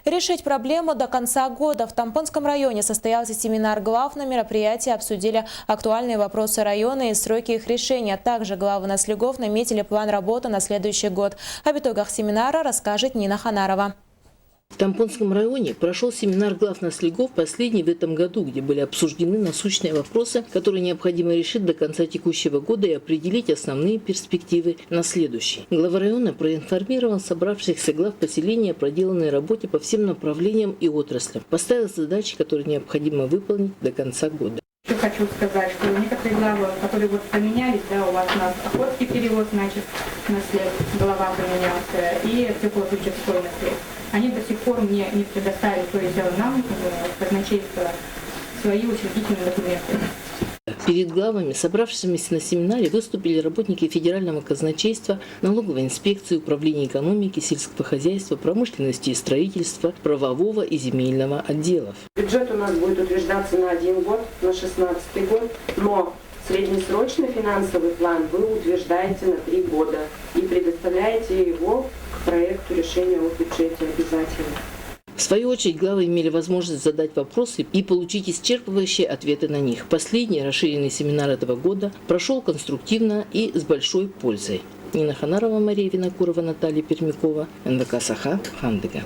Решить проблему до конца года. В Тампонском районе состоялся семинар глав. На мероприятии обсудили актуальные вопросы района и сроки их решения. Также главы наследников наметили план работы на следующий год. Об итогах семинара расскажет Нина Ханарова. В Тампонском районе прошел семинар глав наследников, последний в этом году, где были обсуждены насущные вопросы, которые необходимо решить до конца текущего года и определить основные перспективы на следующий. Глава района проинформировал собравшихся глав поселения о проделанной работе по всем направлениям и отраслям, поставил задачи, которые необходимо выполнить до конца года. Хочу сказать, что некоторые главы, которые вот поменялись, у вас у нас Охотский перевод, значит, наслед, глава поменялся, и Теплоключевской наслед. Они до сих пор мне не предоставили, то есть нам, казначейство, свои учредительные документы. Перед главами, собравшимися на семинаре, выступили работники федерального казначейства, налоговой инспекции, управления экономики, сельского хозяйства, промышленности и строительства, правового и земельного отделов. Бюджет у нас будет утверждаться на 1 год, на 2016 год, но среднесрочный финансовый план вы утверждаете на 3 года и предоставляете его к проекту решения о бюджете обязательно. В свою очередь, главы имели возможность задать вопросы и получить исчерпывающие ответы на них. Последний расширенный семинар этого года прошел конструктивно и с большой пользой. Нина Ханарова, Мария Винокурова, Наталья Пермякова, НВК Саха, Хандыга.